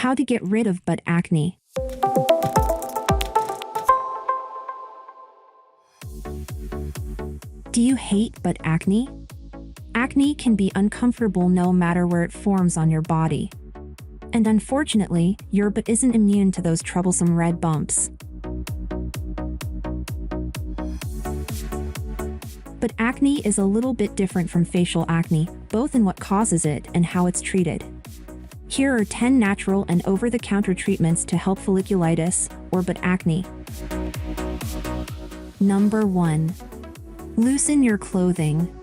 How to get rid of butt acne. Do you hate butt acne? Acne can be uncomfortable no matter where it forms on your body. And unfortunately, your butt isn't immune to those troublesome red bumps. But acne is a little bit different from facial acne, both in what causes it and how it's treated. Here are 10 natural and over-the-counter treatments to help folliculitis, or butt acne. Number 1. Loosen your clothing.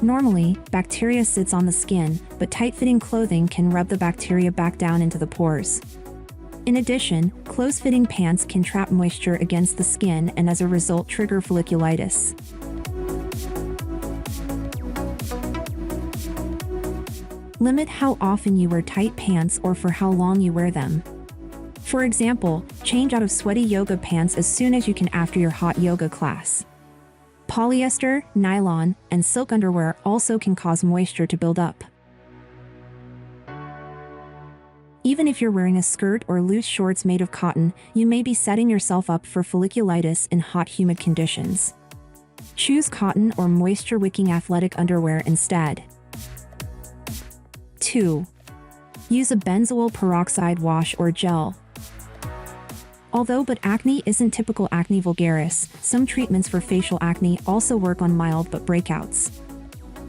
Normally, bacteria sits on the skin, but tight-fitting clothing can rub the bacteria back down into the pores. In addition, close-fitting pants can trap moisture against the skin and as a result trigger folliculitis. Limit how often you wear tight pants or for how long you wear them. For example, change out of sweaty yoga pants as soon as you can after your hot yoga class. Polyester, nylon, and silk underwear also can cause moisture to build up. Even if you're wearing a skirt or loose shorts made of cotton, you may be setting yourself up for folliculitis in hot, humid conditions. Choose cotton or moisture-wicking athletic underwear instead. 2. Use a benzoyl peroxide wash or gel. Although butt acne isn't typical acne vulgaris, some treatments for facial acne also work on mild butt breakouts.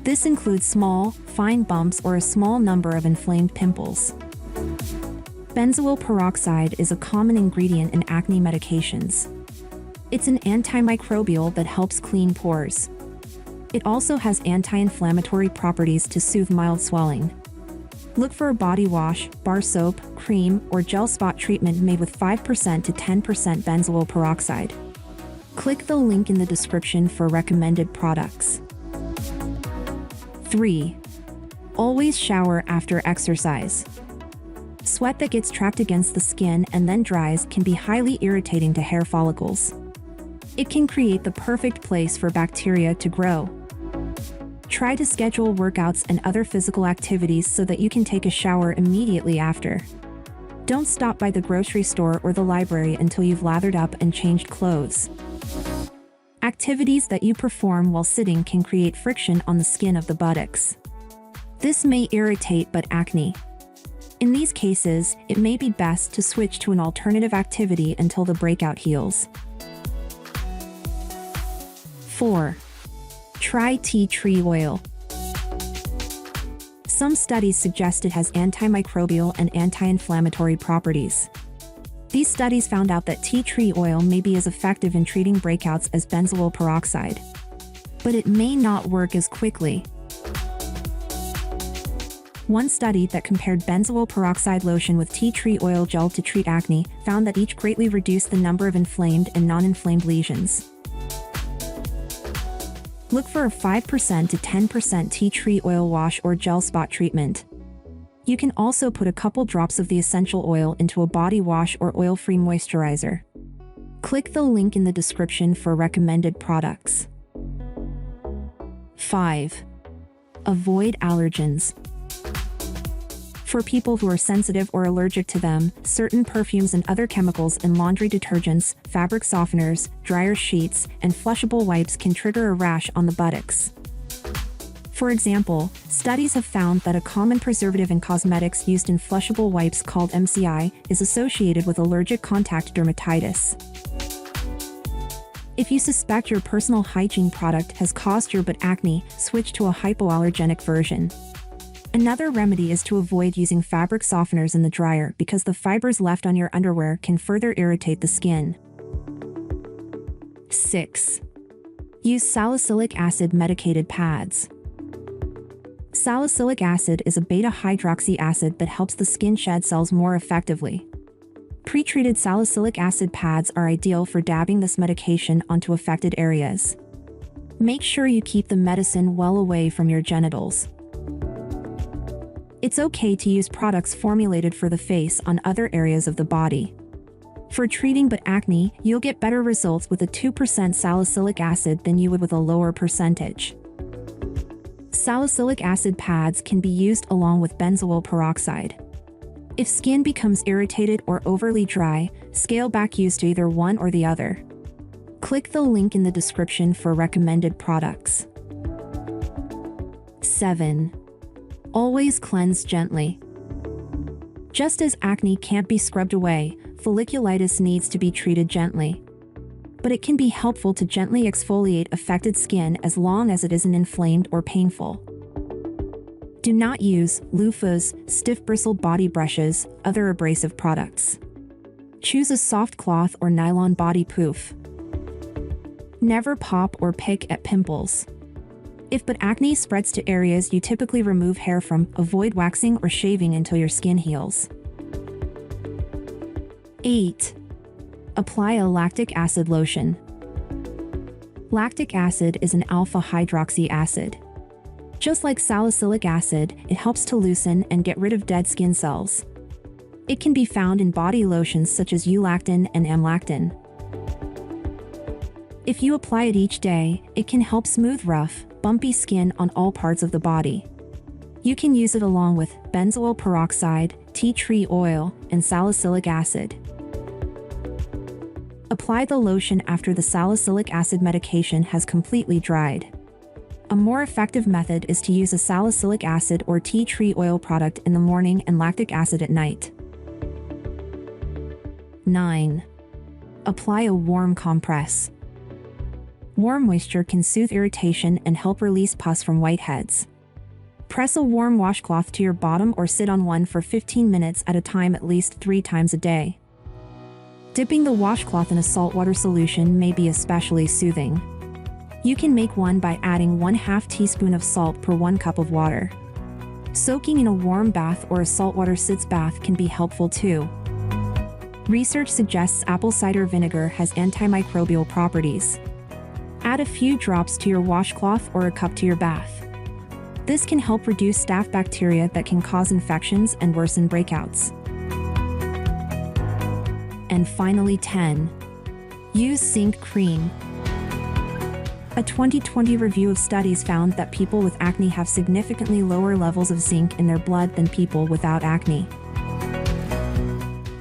This includes small, fine bumps or a small number of inflamed pimples. Benzoyl peroxide is a common ingredient in acne medications. It's an antimicrobial that helps clean pores. It also has anti-inflammatory properties to soothe mild swelling. Look for a body wash, bar soap, cream, or gel spot treatment made with 5% to 10% benzoyl peroxide. Click the link in the description for recommended products. 3. Always shower after exercise. Sweat that gets trapped against the skin and then dries can be highly irritating to hair follicles. It can create the perfect place for bacteria to grow. Try to schedule workouts and other physical activities so that you can take a shower immediately after. Don't stop by the grocery store or the library until you've lathered up and changed clothes. Activities that you perform while sitting can create friction on the skin of the buttocks. This may irritate butt acne. In these cases, it may be best to switch to an alternative activity until the breakout heals. 4. Try tea tree oil. Some studies suggest it has antimicrobial and anti-inflammatory properties. These studies found out that tea tree oil may be as effective in treating breakouts as benzoyl peroxide. But it may not work as quickly. One study that compared benzoyl peroxide lotion with tea tree oil gel to treat acne found that each greatly reduced the number of inflamed and non-inflamed lesions. Look for a 5% to 10% tea tree oil wash or gel spot treatment. You can also put a couple drops of the essential oil into a body wash or oil-free moisturizer. Click the link in the description for recommended products. 5. Avoid allergens. For people who are sensitive or allergic to them, certain perfumes and other chemicals in laundry detergents, fabric softeners, dryer sheets, and flushable wipes can trigger a rash on the buttocks. For example, studies have found that a common preservative in cosmetics used in flushable wipes called MCI is associated with allergic contact dermatitis. If you suspect your personal hygiene product has caused your butt acne, switch to a hypoallergenic version. Another remedy is to avoid using fabric softeners in the dryer because the fibers left on your underwear can further irritate the skin. 6. Use salicylic acid medicated pads. Salicylic acid is a beta-hydroxy acid that helps the skin shed cells more effectively. Pre-treated salicylic acid pads are ideal for dabbing this medication onto affected areas. Make sure you keep the medicine well away from your genitals. It's okay to use products formulated for the face on other areas of the body. For treating butt acne, you'll get better results with a 2% salicylic acid than you would with a lower percentage. Salicylic acid pads can be used along with benzoyl peroxide. If skin becomes irritated or overly dry, scale back, use to either one or the other. Click the link in the description for recommended products. 7. Always cleanse gently. Just as acne can't be scrubbed away, folliculitis needs to be treated gently. But it can be helpful to gently exfoliate affected skin as long as it isn't inflamed or painful. Do not use loofahs, stiff-bristled body brushes, other abrasive products. Choose a soft cloth or nylon body poof. Never pop or pick at pimples. If but acne spreads to areas you typically remove hair from, avoid waxing or shaving until your skin heals. 8. Apply a lactic acid lotion. Lactic acid is an alpha-hydroxy acid. Just like salicylic acid, it helps to loosen and get rid of dead skin cells. It can be found in body lotions such as eulactin and amlactin. If you apply it each day, it can help smooth rough, bumpy skin on all parts of the body. You can use it along with benzoyl peroxide, tea tree oil, and salicylic acid. Apply the lotion after the salicylic acid medication has completely dried. A more effective method is to use a salicylic acid or tea tree oil product in the morning and lactic acid at night. 9. Apply a warm compress. Warm moisture can soothe irritation and help release pus from whiteheads. Press a warm washcloth to your bottom or sit on one for 15 minutes at a time at least 3 times a day. Dipping the washcloth in a saltwater solution may be especially soothing. You can make one by adding 1/2 teaspoon of salt per 1 cup of water. Soaking in a warm bath or a saltwater sitz bath can be helpful too. Research suggests apple cider vinegar has antimicrobial properties. Add a few drops to your washcloth or a cup to your bath. This can help reduce staph bacteria that can cause infections and worsen breakouts. And finally 10. Use Zinc Cream. A 2020 review of studies found that people with acne have significantly lower levels of zinc in their blood than people without acne.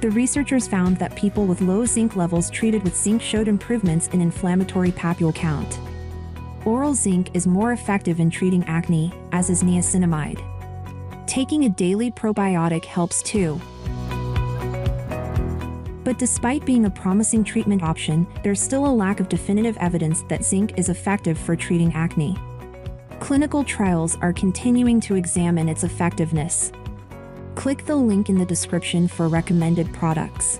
The researchers found that people with low zinc levels treated with zinc showed improvements in inflammatory papule count. Oral zinc is more effective in treating acne, as is niacinamide. Taking a daily probiotic helps too. But despite being a promising treatment option, there's still a lack of definitive evidence that zinc is effective for treating acne. Clinical trials are continuing to examine its effectiveness. Click the link in the description for recommended products.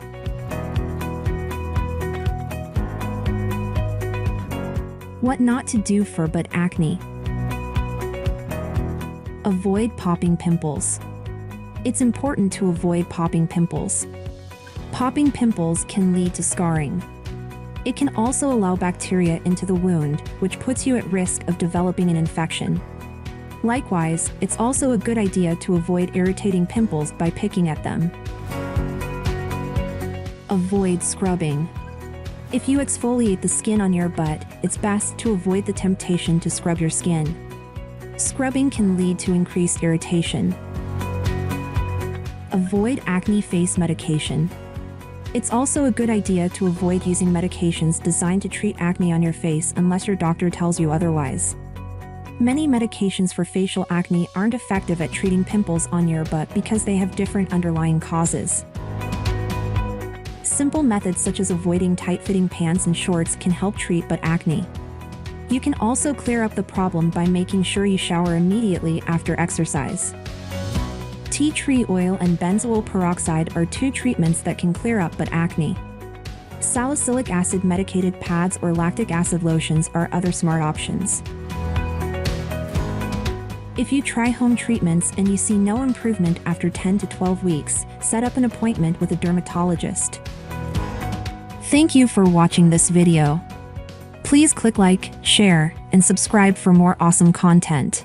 What not to do for but acne. Avoid popping pimples. It's important to avoid popping pimples. Popping pimples can lead to scarring. It can also allow bacteria into the wound, which puts you at risk of developing an infection. Likewise, it's also a good idea to avoid irritating pimples by picking at them. Avoid scrubbing. If you exfoliate the skin on your butt, it's best to avoid the temptation to scrub your skin. Scrubbing can lead to increased irritation. Avoid acne face medication. It's also a good idea to avoid using medications designed to treat acne on your face unless your doctor tells you otherwise. Many medications for facial acne aren't effective at treating pimples on your butt because they have different underlying causes. Simple methods such as avoiding tight-fitting pants and shorts can help treat butt acne. You can also clear up the problem by making sure you shower immediately after exercise. Tea tree oil and benzoyl peroxide are 2 treatments that can clear up butt acne. Salicylic acid medicated pads or lactic acid lotions are other smart options. If you try home treatments and you see no improvement after 10 to 12 weeks, set up an appointment with a dermatologist. Thank you for watching this video. Please click like, share, and subscribe for more awesome content.